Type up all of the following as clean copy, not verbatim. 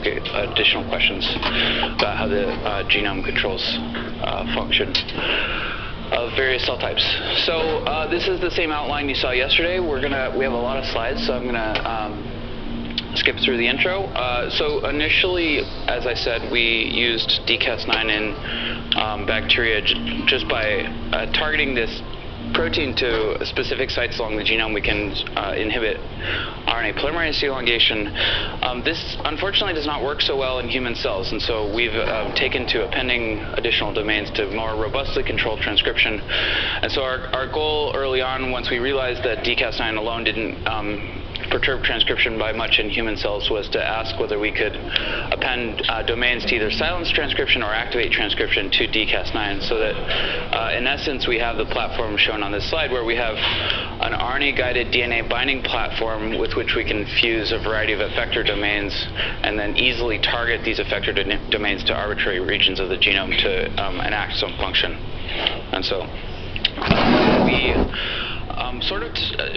ask additional questions about how the genome controls function of various cell types. So this is the same outline you saw yesterday. We have a lot of slides, so I'm gonna skip through the intro. So initially, as I said, we used dCas9 in bacteria just by targeting this protein to specific sites along the genome. We can inhibit RNA polymerase elongation. This unfortunately does not work so well in human cells, and so we've taken to appending additional domains to more robustly control transcription. And so our goal early on, once we realized that dCas9 alone didn't perturb transcription by much in human cells, was to ask whether we could append domains to either silence transcription or activate transcription to dCas9, so that in essence we have the platform shown on this slide, where we have an RNA-guided DNA binding platform with which we can fuse a variety of effector domains and then easily target these effector domains to arbitrary regions of the genome to enact some function. And so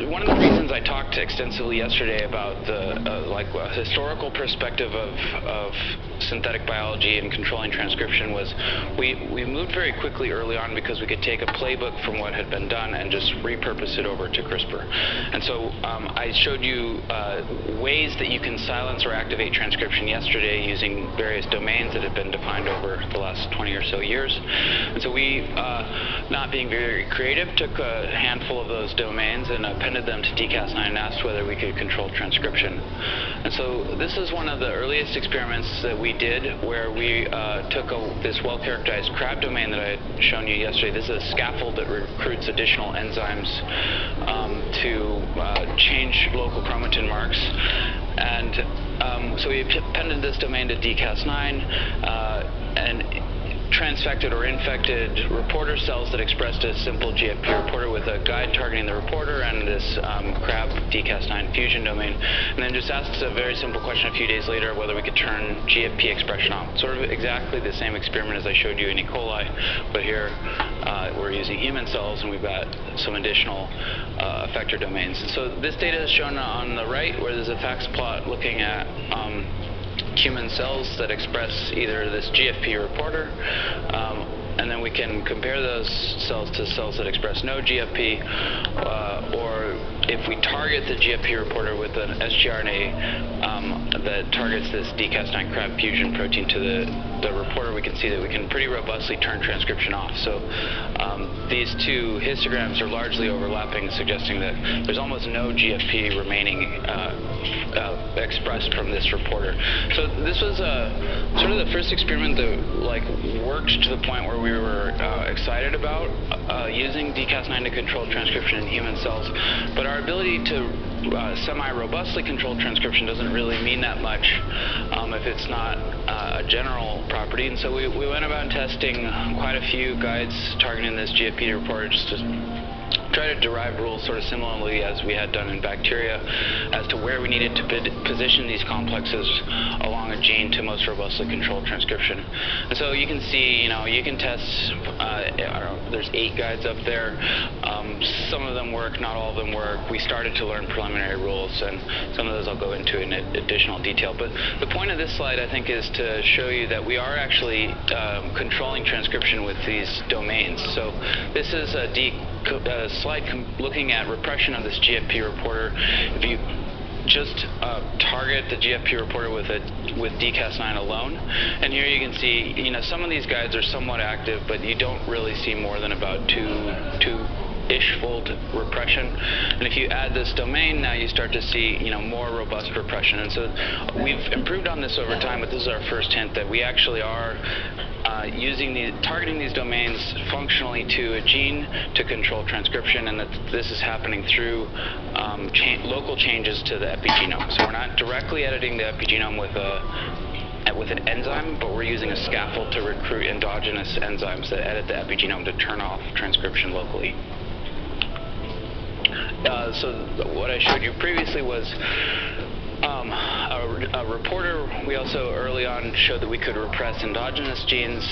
one of the reasons I talked extensively yesterday about the historical perspective of synthetic biology and controlling transcription was we moved very quickly early on because we could take a playbook from what had been done and just repurpose it over to CRISPR. And so I showed you ways that you can silence or activate transcription yesterday using various domains that had been defined over the last 20 or so years. And so we, not being very creative, took a handful of those domains and appended them to dCas9 and asked whether we could control transcription. And so this is one of the earliest experiments that we did, where we took this well-characterized CRAB domain that I had shown you yesterday. This is a scaffold that recruits additional enzymes to change local chromatin marks. And so we appended this domain to dCas9 and transfected or infected reporter cells that expressed a simple GFP reporter with a guide targeting the reporter and this CRAB dCas9 fusion domain, and then just asked a very simple question a few days later whether we could turn GFP expression on. Sort of exactly the same experiment as I showed you in E. coli, but here we're using human cells and we've got some additional effector domains. And so this data is shown on the right, where there's a FACS plot looking at human cells that express either this GFP reporter, and then we can compare those cells to cells that express no GFP, or if we target the GFP reporter with an sgRNA that targets this dCas9 CRAB fusion protein to the reporter, we can see that we can pretty robustly turn transcription off. So these two histograms are largely overlapping, suggesting that there's almost no GFP remaining expressed from this reporter. So this was sort of the first experiment that worked to the point where we were excited about using dCas9 to control transcription in human cells. But our ability to semi-robustly control transcription doesn't really mean that much if it's not a general property. And so we went about testing quite a few guides targeting this GFP reporter just to try to derive rules sort of similarly as we had done in bacteria as to where we needed to position these complexes along a gene to most robustly control transcription. And so you can see, you can test, there's 8 guides up there. Some of them work, not all of them work. We started to learn preliminary rules, and some of those I'll go into in additional detail. But the point of this slide, I think, is to show you that we are actually controlling transcription with these domains. So this is a slide looking at repression of this GFP reporter. If you just target the GFP reporter with dCas9 alone, and here you can see, some of these guides are somewhat active, but you don't really see more than about two-ish fold repression. And if you add this domain, now you start to see, more robust repression. And so we've improved on this over time, but this is our first hint that we actually are targeting these domains functionally to a gene to control transcription, and that this is happening through local changes to the epigenome. So we're not directly editing the epigenome with an enzyme, but we're using a scaffold to recruit endogenous enzymes that edit the epigenome to turn off transcription locally. So what I showed you previously was a reporter. We also early on showed that we could repress endogenous genes,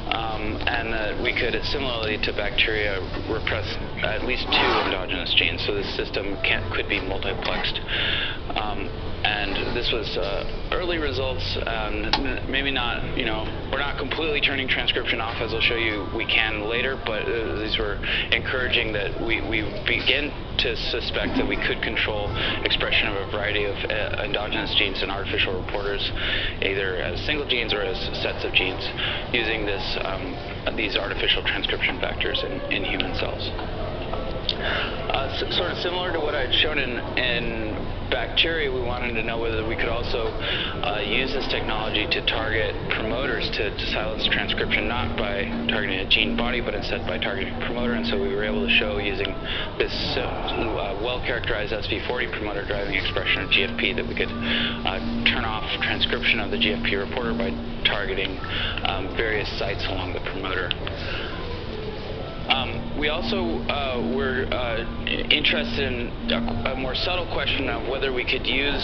and that we could, similarly to bacteria, repress at least 2 endogenous genes. So this system could be multiplexed. And this was early results. Maybe not, we're not completely turning transcription off, as I'll show you we can later, but these were encouraging that we begin to suspect that we could control expression of a variety of endogenous genes in artificial reporters, either as single genes or as sets of genes, using these artificial transcription factors in human cells. Sort of similar to what I'd shown in bacteria, we wanted to know whether we could also use this technology to target promoters to silence transcription, not by targeting a gene body, but instead by targeting a promoter. And so we were able to show, using this well-characterized SV40 promoter driving expression of GFP, that we could turn off transcription of the GFP reporter by targeting various sites along the promoter. We also were interested in a more subtle question of whether we could use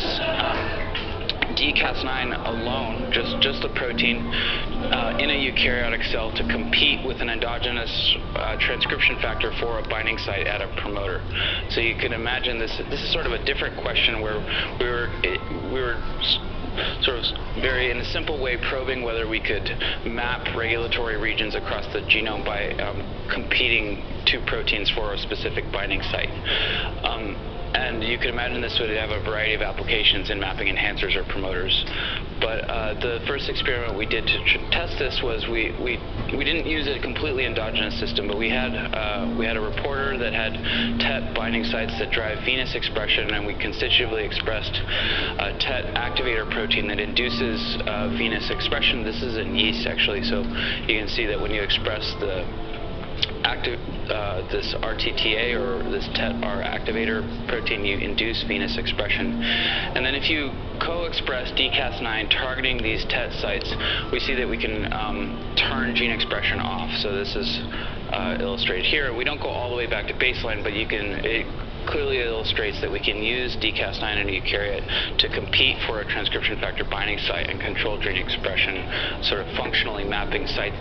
dCas9 alone, just a protein, in a eukaryotic cell to compete with an endogenous transcription factor for a binding site at a promoter. So you can imagine this is sort of a different question, where we were sort of very, in a simple way, probing whether we could map regulatory regions across the genome by competing two proteins for a specific binding site. And you can imagine this would have a variety of applications in mapping enhancers or promoters. But the first experiment we did to test this was we didn't use a completely endogenous system, but we had a reporter that had TET binding sites that drive venous expression, and we constitutively expressed a TET activator protein that induces venous expression. This is in yeast, actually, so you can see that when you express this RTTA, or this TET-R activator protein, you induce venous expression. And then if you co-express dCas9 targeting these TET sites, we see that we can turn gene expression off. So this is illustrated here. We don't go all the way back to baseline, but it clearly illustrates that we can use dCas9 in a eukaryote to compete for a transcription factor binding site and control gene expression, sort of functionally mapping sites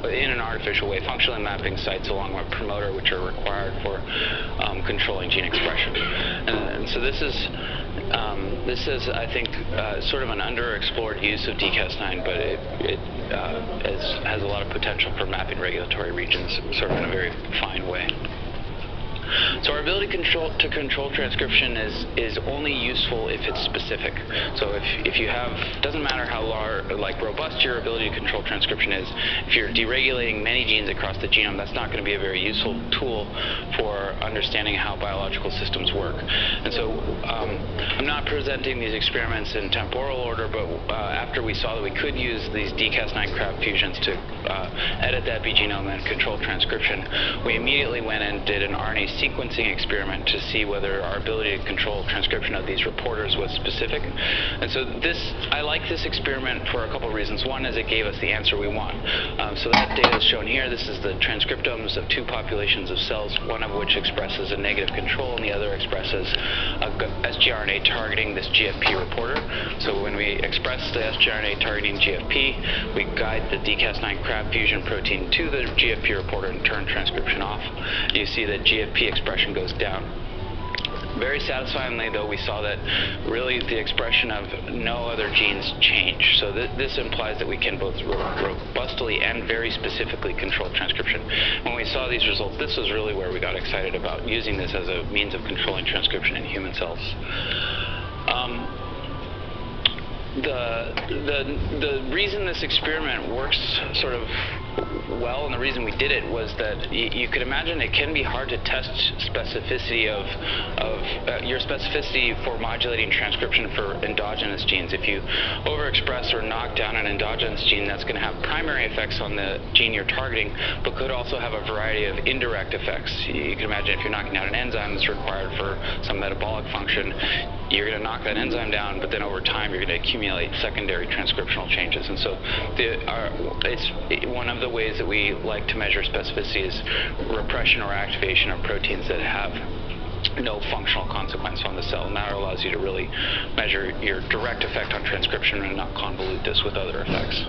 in an artificial way, functionally mapping sites along a promoter which are required for controlling gene expression. And so this is, I think, sort of an underexplored use of dCas9, but it has a lot of potential for mapping regulatory regions sort of in a very fine way. So our ability to control transcription is only useful if it's specific. So if you have, doesn't matter how robust your ability to control transcription is, if you're deregulating many genes across the genome, that's not going to be a very useful tool for understanding how biological systems work. And so I'm not presenting these experiments in temporal order, but after we saw that we could use these dCas9 crab fusions to edit the epigenome and control transcription, we immediately went and did an RNA sequencing experiment to see whether our ability to control transcription of these reporters was specific. And so I like this experiment for a couple of reasons. One is it gave us the answer we want. So that data is shown here. This is the transcriptomes of two populations of cells, one of which expresses a negative control and the other expresses a sgRNA targeting this GFP reporter. So when we express the sgRNA targeting GFP, we guide the dCas9 crab fusion protein to the GFP reporter and turn transcription off. You see that GFP expression goes down. Very satisfyingly, though, we saw that really the expression of no other genes change. So this implies that we can both robustly and very specifically control transcription. When we saw these results, this was really where we got excited about using this as a means of controlling transcription in human cells. The reason this experiment works sort of well, and the reason we did it, was that you could imagine it can be hard to test specificity your specificity for modulating transcription for endogenous genes. If you overexpress or knock down an endogenous gene, that's going to have primary effects on the gene you're targeting, but could also have a variety of indirect effects. You can imagine if you're knocking down an enzyme that's required for some metabolic function, you're going to knock that enzyme down, but then over time you're going to accumulate secondary transcriptional changes. And so it's one of the ways that we like to measure specificity is repression or activation of proteins that have no functional consequence on the cell. And that allows you to really measure your direct effect on transcription and not convolute this with other effects.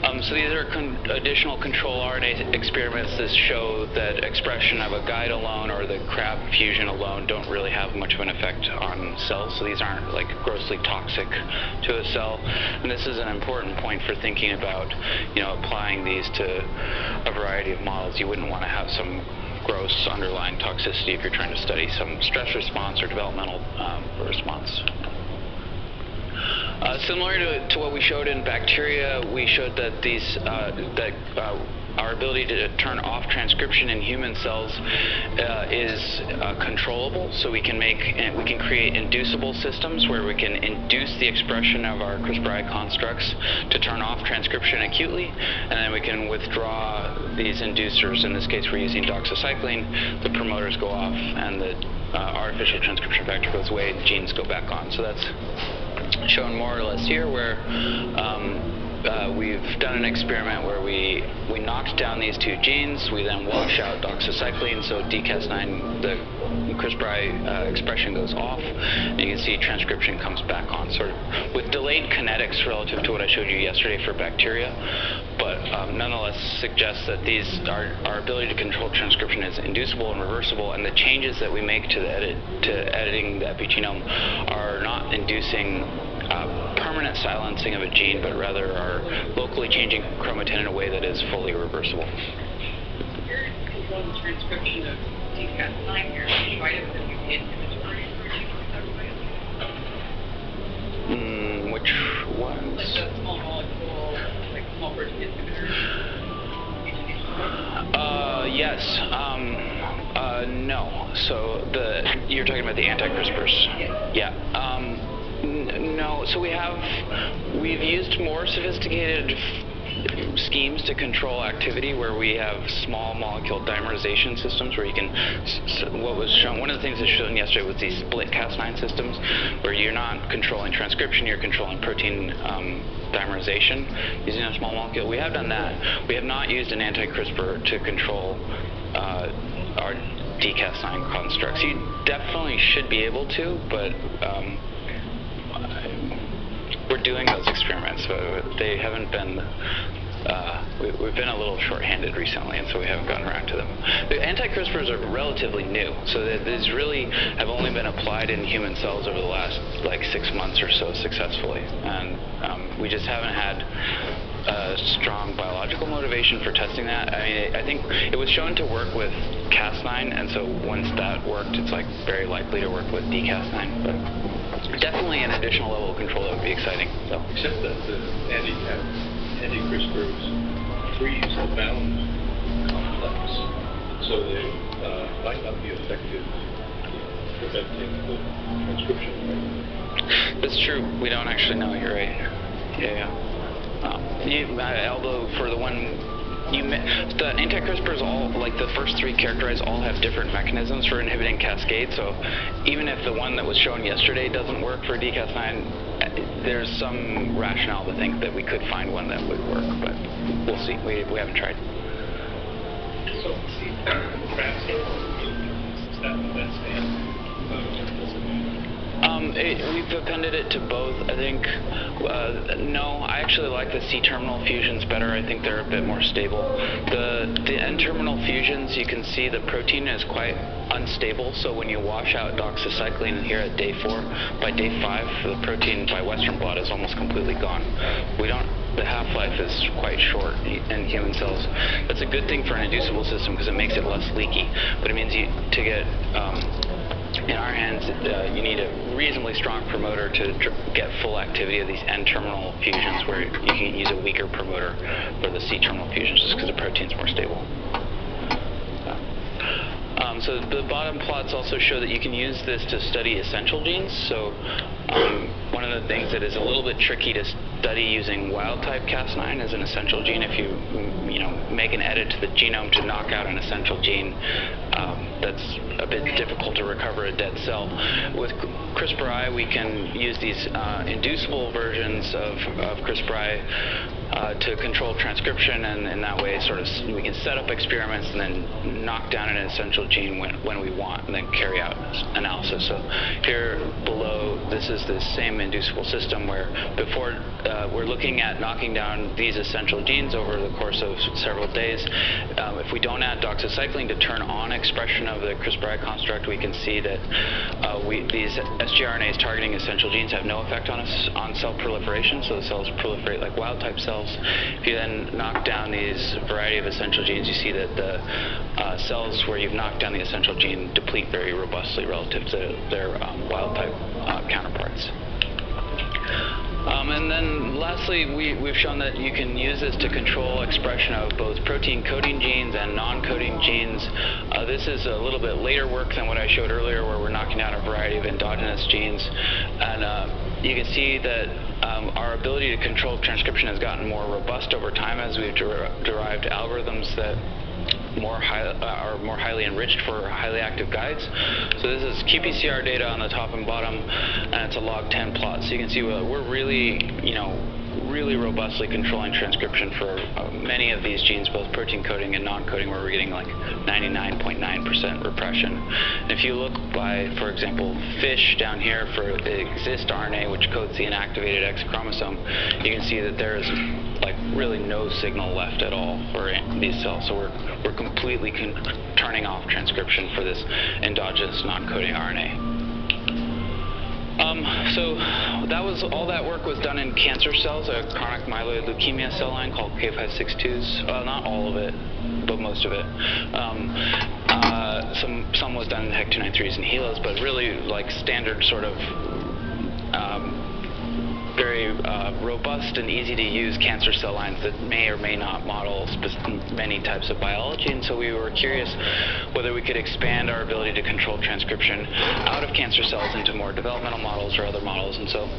So these are additional control RNA experiments that show that expression of a guide alone or the Crab fusion alone don't really have much of an effect on cells. So these aren't like grossly toxic to a cell. And this is an important point for thinking about, applying these to a variety of models. You wouldn't want to have some gross underlying toxicity if you're trying to study some stress response or developmental response. Similar to what we showed in bacteria, we showed that our ability to turn off transcription in human cells is controllable. So we can create inducible systems where we can induce the expression of our CRISPR-I constructs to turn off transcription acutely, and then we can withdraw these inducers. In this case, we're using doxycycline. The promoters go off, and the artificial transcription factor goes away, and genes go back on. So that's shown more or less here, where we've done an experiment where we knocked down these two genes. We then wash out doxycycline, so DCAS9, the CRISPR-I expression goes off, and you can see transcription comes back on, sort of with delayed kinetics relative to what I showed you yesterday for bacteria, but nonetheless suggests that our ability to control transcription is inducible and reversible, and the changes that we make to editing the epigenome are not inducing permanent silencing of a gene, but rather are locally changing chromatin in a way that is fully reversible. You're controlling the transcription of DCAS9 here. Did you try to mutate inhibitory protein? Which ones? Like the small molecule, like small protein inhibitors. Yes. No. So you're talking about the anti-CRISPRs? Yes. Yeah. No, so we've used more sophisticated schemes to control activity, where we have small molecule dimerization systems where you can, what was shown, one of the things that's shown yesterday was these split Cas9 systems, where you're not controlling transcription, you're controlling protein dimerization using a small molecule. We have done that. We have not used an anti-CRISPR to control our DCAS9 constructs. You definitely should be able to, but we're doing those experiments, but they haven't been, we've been a little short-handed recently, and so we haven't gotten around to them. The anti-CRISPRs are relatively new, so these really have only been applied in human cells over the last, 6 months or so successfully, and we just haven't had strong biological motivation for testing that. I mean, I think it was shown to work with Cas9, and so once that worked, it's very likely to work with DCAS9, but definitely an additional level of control that would be exciting. So. Except that the anti-CRISPRs freeze the bound complex, so they might not be effective in preventing the transcription. Right? That's true. We don't actually know. You're right. Yeah. Although for the one the anti-CRISPRs all, the first three characterized, all have different mechanisms for inhibiting cascade, so even if the one that was shown yesterday doesn't work for DCAS9, there's some rationale to think that we could find one that would work, but we'll see. We haven't tried. So, see, perhaps we've appended it to both. I think, no, I actually like the C-terminal fusions better. I think they're a bit more stable. The N-terminal fusions, you can see the protein is quite unstable, so when you wash out doxycycline here at day 4, by day 5, the protein by Western blot is almost completely gone. The half-life is quite short in human cells. That's a good thing for an inducible system because it makes it less leaky, but it means to get in our hands, you need a reasonably strong promoter to get full activity of these N-terminal fusions, where you can use a weaker promoter for the C-terminal fusions just because the protein's more stable. So the bottom plots also show that you can use this to study essential genes. So one of the things that is a little bit tricky to study using wild-type Cas9 as an essential gene, if you make an edit to the genome to knock out an essential gene, that's a bit difficult to recover a dead cell. With CRISPR-I, we can use these inducible versions of CRISPR-I to control transcription, and in that way sort of we can set up experiments and then knock down an essential gene when we want, and then carry out analysis. So here below, this is the same inducible system where before we're looking at knocking down these essential genes over the course of several days. If we don't add doxycycline to turn on expression of the CRISPR-I construct, we can see that these sgRNAs targeting essential genes have no effect on cell proliferation, so the cells proliferate like wild-type cells. If you then knock down these variety of essential genes, you see that the cells where you've knocked down the essential gene deplete very robustly relative to their wild-type counterparts. And then lastly, we've shown that you can use this to control expression of both protein coding genes and non-coding genes. This is a little bit later work than what I showed earlier, where we're knocking down a variety of endogenous genes. And you can see that our ability to control transcription has gotten more robust over time as we've derived algorithms that are more highly enriched for highly active guides. So this is qPCR data on the top and bottom, and it's a log10 plot. So you can see we're really, really robustly controlling transcription for many of these genes, both protein coding and non-coding, where we're getting like 99.9% repression. And if you look by, for example, FISH down here for the exist RNA, which codes the inactivated X chromosome, you can see that there's like really no signal left at all for these cells. So we're completely turning off transcription for this endogenous non-coding RNA. So all that work was done in cancer cells, a chronic myeloid leukemia cell line called K562s. Not all of it, but most of it. Some was done in HEC293s and HeLas, but really like standard sort of very robust and easy to use cancer cell lines that may or may not model many types of biology. And so we were curious whether we could expand our ability to control transcription out of cancer cells into more developmental models or other models. And so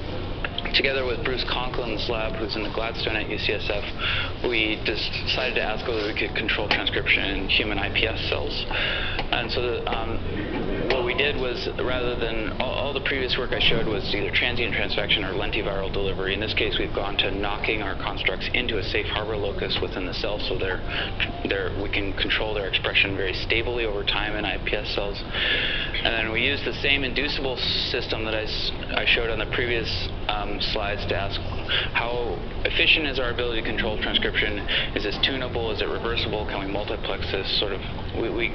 together with Bruce Conklin's lab, who's in the Gladstone at UCSF, we decided to ask whether we could control transcription in human iPS cells. And so what we did was, rather than all the previous work I showed was either transient transfection or lentiviral delivery. In this case, we've gone to knocking our constructs into a safe harbor locus within the cell, so we can control their expression very stably over time in iPS cells. And then we used the same inducible system that I showed on the previous slides to ask how efficient is our ability to control transcription? Is this tunable? Is it reversible? Can we multiplex this? Sort of, we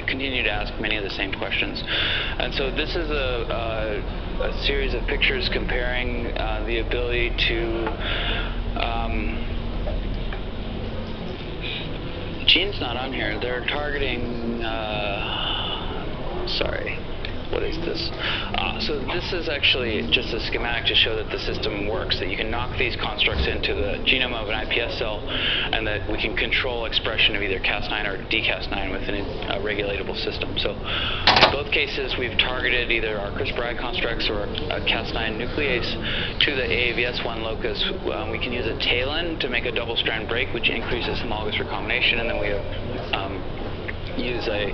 continue to ask many of the same questions. And so this is a series of pictures comparing the ability to gene's not on here. They're targeting sorry, what is this? So this is actually just a schematic to show that the system works, that you can knock these constructs into the genome of an iPS cell, and that we can control expression of either Cas9 or dCas9 within a regulatable system. So in both cases, we've targeted either our CRISPR-I constructs or a Cas9 nuclease to the AAVS1 locus. We can use a TALEN to make a double-strand break, which increases homologous recombination, and then we have use a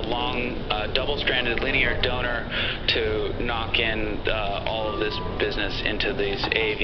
long double-stranded linear donor to knock in all of this business into these AAV